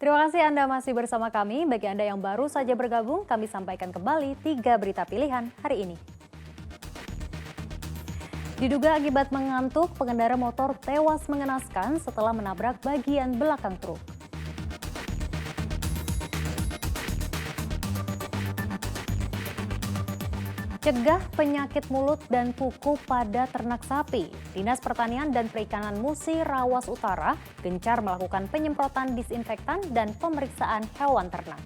Terima kasih Anda masih bersama kami. Bagi Anda yang baru saja bergabung, kami sampaikan kembali 3 berita pilihan hari ini. Diduga akibat mengantuk, pengendara motor tewas mengenaskan setelah menabrak bagian belakang truk. Cegah penyakit mulut dan kuku pada ternak sapi. Dinas Pertanian dan Perikanan Musi Rawas Utara gencar melakukan penyemprotan disinfektan dan pemeriksaan hewan ternak.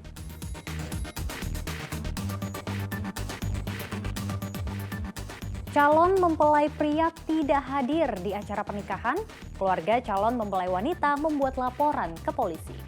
Calon mempelai pria tidak hadir di acara pernikahan. Keluarga calon mempelai wanita membuat laporan ke polisi.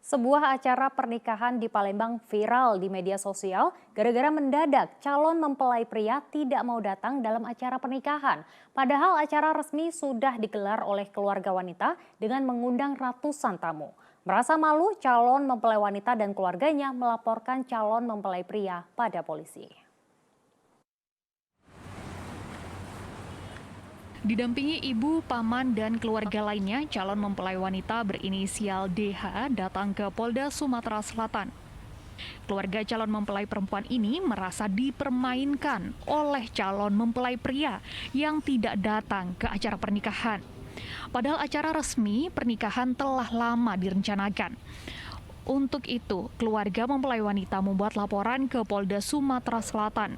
Sebuah acara pernikahan di Palembang viral di media sosial gara-gara mendadak calon mempelai pria tidak mau datang dalam acara pernikahan. Padahal acara resmi sudah digelar oleh keluarga wanita dengan mengundang ratusan tamu. Merasa malu, calon mempelai wanita dan keluarganya melaporkan calon mempelai pria pada polisi. Didampingi ibu, paman, dan keluarga lainnya, calon mempelai wanita berinisial DH datang ke Polda Sumatera Selatan. Keluarga calon mempelai perempuan ini merasa dipermainkan oleh calon mempelai pria yang tidak datang ke acara pernikahan. Padahal acara resmi pernikahan telah lama direncanakan. Untuk itu, keluarga mempelai wanita membuat laporan ke Polda Sumatera Selatan.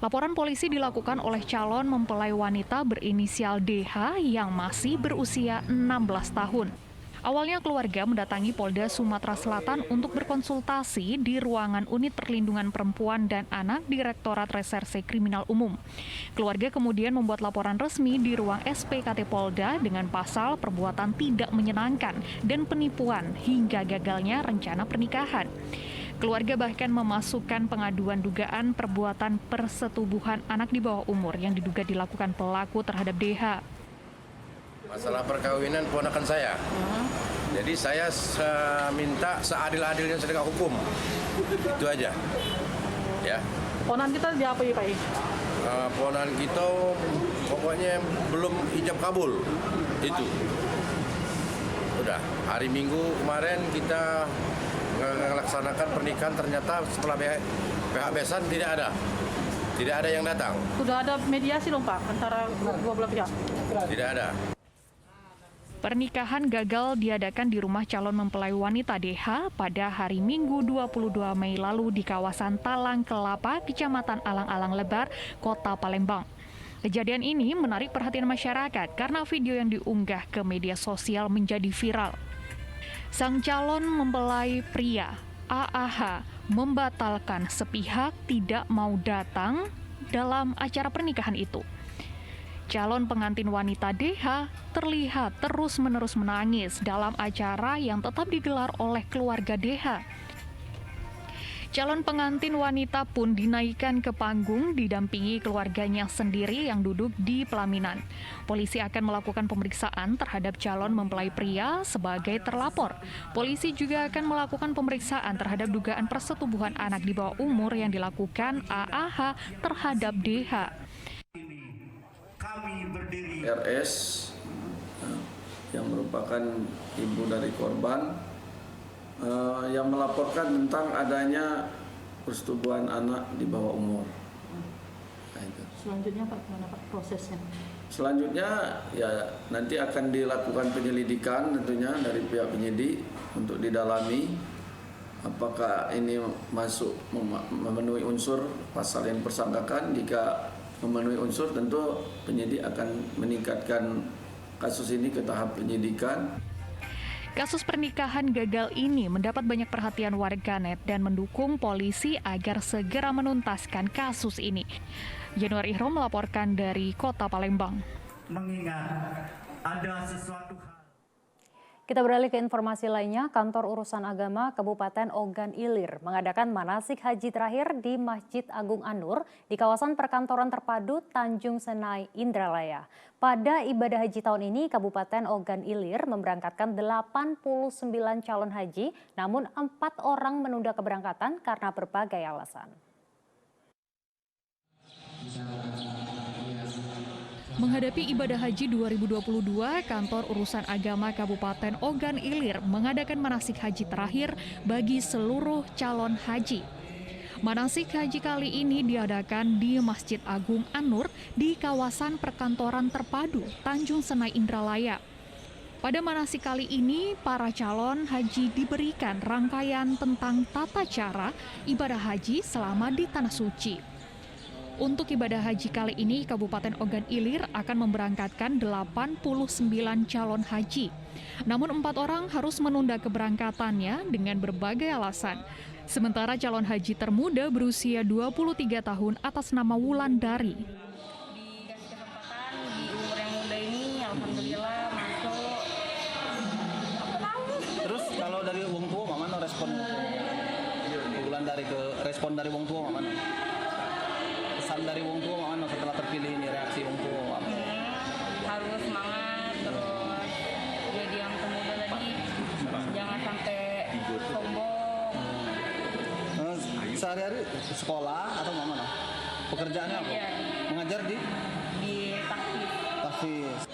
Laporan polisi dilakukan oleh calon mempelai wanita berinisial DH yang masih berusia 16 tahun. Awalnya keluarga mendatangi Polda Sumatera Selatan untuk berkonsultasi di ruangan Unit Perlindungan Perempuan dan Anak Direktorat Reserse Kriminal Umum. Keluarga kemudian membuat laporan resmi di ruang SPKT Polda dengan pasal perbuatan tidak menyenangkan dan penipuan hingga gagalnya rencana pernikahan. Keluarga bahkan memasukkan pengaduan dugaan perbuatan persetubuhan anak di bawah umur yang diduga dilakukan pelaku terhadap DH. Masalah perkawinan ponakan saya. Jadi saya minta seadil-adilnya sedekah hukum. Itu aja. Ya. Ponakan kita diapain, Pak? Ponakan kita pokoknya belum ijab kabul. Itu. Udah, hari Minggu kemarin kita melaksanakan pernikahan, ternyata setelah pihak besan tidak ada. Tidak ada yang datang. Sudah ada mediasi dong, Pak, antara dua belah pihak? Tidak ada. Pernikahan gagal diadakan di rumah calon mempelai wanita DH pada hari Minggu 22 Mei lalu di kawasan Talang Kelapa, Kecamatan Alang-Alang Lebar, Kota Palembang. Kejadian ini menarik perhatian masyarakat karena video yang diunggah ke media sosial menjadi viral. Sang calon mempelai pria, AAH, membatalkan sepihak tidak mau datang dalam acara pernikahan itu. Calon pengantin wanita DH terlihat terus-menerus menangis dalam acara yang tetap digelar oleh keluarga DH. Calon pengantin wanita pun dinaikkan ke panggung didampingi keluarganya sendiri yang duduk di pelaminan. Polisi akan melakukan pemeriksaan terhadap calon mempelai pria sebagai terlapor. Polisi juga akan melakukan pemeriksaan terhadap dugaan persetubuhan anak di bawah umur yang dilakukan AAH terhadap DH. RS yang merupakan ibu dari korban yang melaporkan tentang adanya persetubuhan anak di bawah umur. Selanjutnya Pak, gimana Pak prosesnya? Selanjutnya ya nanti akan dilakukan penyelidikan tentunya dari pihak penyidik untuk didalami apakah ini masuk memenuhi unsur pasal yang dipersangkakan. Jika memenuhi unsur, tentu penyidik akan meningkatkan kasus ini ke tahap penyidikan. Kasus pernikahan gagal ini mendapat banyak perhatian warganet dan mendukung polisi agar segera menuntaskan kasus ini. Januari Ihrom melaporkan dari Kota Palembang. Mengingat ada sesuatu hal. Kita beralih ke informasi lainnya, Kantor Urusan Agama Kabupaten Ogan Ilir mengadakan manasik haji terakhir di Masjid Agung An-Nur di kawasan perkantoran terpadu Tanjung Senai, Indralaya. Pada ibadah haji tahun ini, Kabupaten Ogan Ilir memberangkatkan 89 calon haji, namun 4 orang menunda keberangkatan karena berbagai alasan. Menghadapi ibadah haji 2022, Kantor Urusan Agama Kabupaten Ogan Ilir mengadakan manasik haji terakhir bagi seluruh calon haji. Manasik haji kali ini diadakan di Masjid Agung An-Nur di kawasan perkantoran terpadu Tanjung Senai, Indralaya. Pada manasik kali ini, para calon haji diberikan rangkaian tentang tata cara ibadah haji selama di Tanah Suci. Untuk ibadah haji kali ini, Kabupaten Ogan Ilir akan memberangkatkan 89 calon haji. Namun 4 orang harus menunda keberangkatannya dengan berbagai alasan. Sementara calon haji termuda berusia 23 tahun atas nama Wulandari. Dikasih kesempatan di umur yang muda ini, alhamdulillah masuk. Terus kalau dari wong tua, mana respon Wulandari ke respon dari wong tua mana? Pesan dari wong tua mana setelah terpilih ini, reaksi wong tua apa? Harus semangat, terus jadi yang pemuda tadi jangan sampai sombong. Sehari-hari sekolah atau mana? Pekerjaannya apa? Mengajar di tahfiz.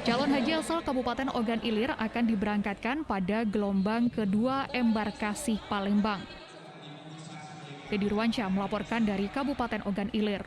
Calon haji asal Kabupaten Ogan Ilir akan diberangkatkan pada gelombang kedua embarkasi Palembang. Dedi Ruansyah melaporkan dari Kabupaten Ogan Ilir.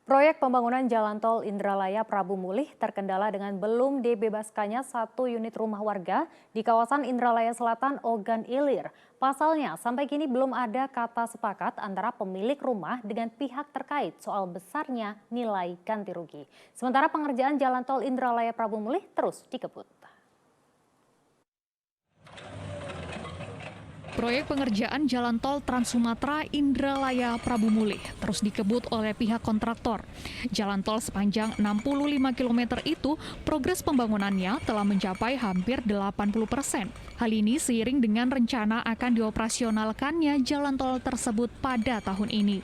Proyek pembangunan Jalan Tol Indralaya Prabu Mulih terkendala dengan belum dibebaskannya 1 unit rumah warga di kawasan Indralaya Selatan, Ogan Ilir. Pasalnya, sampai kini belum ada kata sepakat antara pemilik rumah dengan pihak terkait soal besarnya nilai ganti rugi. Sementara pengerjaan Jalan Tol Indralaya Prabu Mulih terus dikebut. Proyek pengerjaan Jalan Tol Trans Sumatera Indralaya Prabu Mulih terus dikebut oleh pihak kontraktor. Jalan tol sepanjang 65 km itu, progres pembangunannya telah mencapai hampir 80%. Hal ini seiring dengan rencana akan dioperasionalkannya jalan tol tersebut pada tahun ini.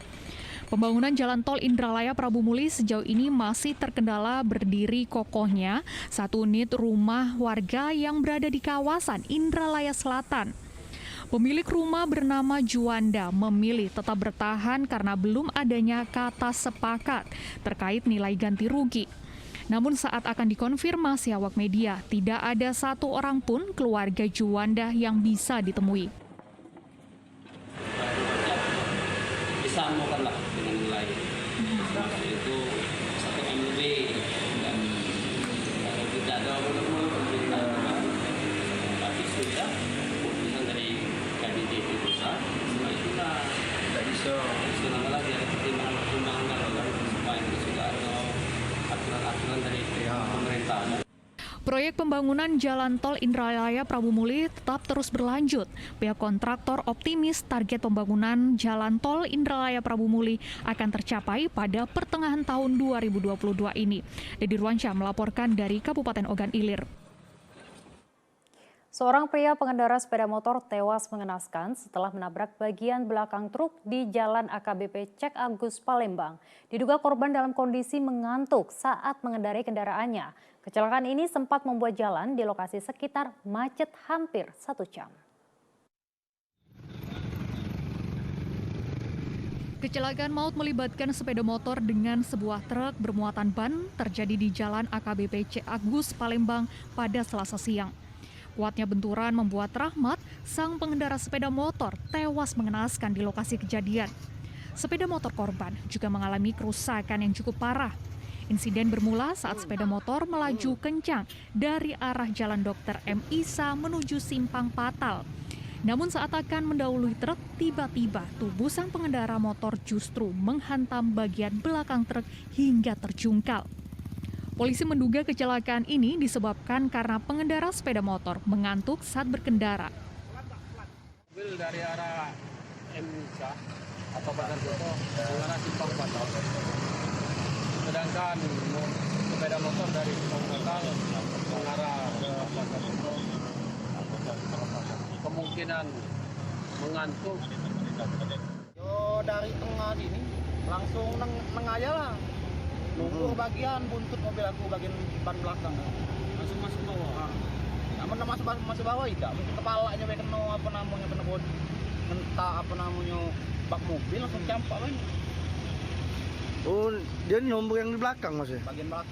Pembangunan Jalan Tol Indralaya Prabu Mulih sejauh ini masih terkendala berdiri kokohnya 1 unit rumah warga yang berada di kawasan Indralaya Selatan. Pemilik rumah bernama Juanda memilih tetap bertahan karena belum adanya kata sepakat terkait nilai ganti rugi. Namun saat akan dikonfirmasi awak media, tidak ada 1 orang pun keluarga Juanda yang bisa ditemui. Disamakanlah dengan nilai itu 1 M lebih, dan kalau tidak ada pemerintah tapi sudah keputusan dari KDDP pusat, setelah itulah tidak bisa lagi ada pertimbangan supaya sudah ada aturan dari pemerintah. Proyek pembangunan Jalan Tol Indralaya Prabu Mulih tetap terus berlanjut. Pihak kontraktor optimis target pembangunan Jalan Tol Indralaya Prabu Mulih akan tercapai pada pertengahan tahun 2022 ini. Dedi Ruansyah melaporkan dari Kabupaten Ogan Ilir. Seorang pria pengendara sepeda motor tewas mengenaskan setelah menabrak bagian belakang truk di Jalan AKBP Cek Agus, Palembang. Diduga korban dalam kondisi mengantuk saat mengendarai kendaraannya. Kecelakaan ini sempat membuat jalan di lokasi sekitar macet hampir 1 jam. Kecelakaan maut melibatkan sepeda motor dengan sebuah truk bermuatan ban terjadi di Jalan AKBP Cek Agus, Palembang pada Selasa siang. Kuatnya benturan membuat Rahmat, sang pengendara sepeda motor, tewas mengenaskan di lokasi kejadian. Sepeda motor korban juga mengalami kerusakan yang cukup parah. Insiden bermula saat sepeda motor melaju kencang dari arah Jalan Dr. M. Isa menuju Simpang Patal. Namun saat akan mendahului truk, tiba-tiba tubuh sang pengendara motor justru menghantam bagian belakang truk hingga terjungkal. Polisi menduga kecelakaan ini disebabkan karena pengendara sepeda motor mengantuk saat berkendara. Mobil dari arah MISA atau Pasar Goto ke arah Simpang Patal. Sedangkan sepeda sepeda motor dari Kota mengarah ke Pasar Sito. Kemungkinan mengantuk. Yo dari tengah sini langsung aja lah. Nunggu bagian buntut mobil aku bagian ban belakang. Langsung masuk bawah. Namun masuk bawah tidak. Mungkin kepalanya kena apa namanya kena bodi. Entah apa namanya bak mobil langsung campak kan. Oh, dia nombor yang di belakang Mas ya?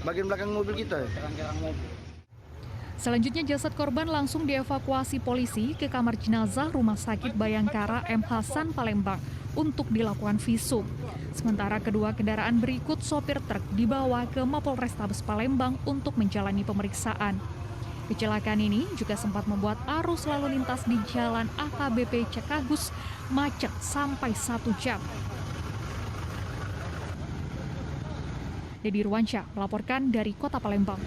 Bagian belakang mobil kita ya? Kerang-kerang mobil. Selanjutnya jasad korban langsung dievakuasi polisi ke kamar jenazah Rumah Sakit Bayangkara M. Hasan Palembang untuk dilakukan visum. Sementara kedua kendaraan berikut sopir truk dibawa ke Mapolrestabes Palembang untuk menjalani pemeriksaan. Kecelakaan ini juga sempat membuat arus lalu lintas di Jalan AKBP Cekagus macet sampai 1 jam. Dedi Ruansyah melaporkan dari Kota Palembang.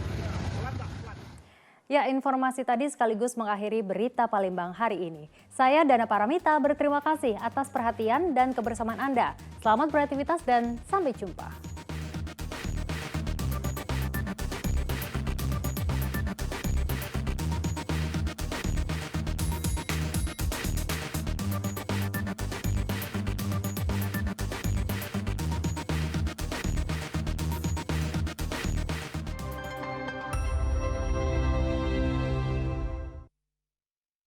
Ya, informasi tadi sekaligus mengakhiri berita Palembang hari ini. Saya Dana Paramita berterima kasih atas perhatian dan kebersamaan Anda. Selamat beraktivitas dan sampai jumpa.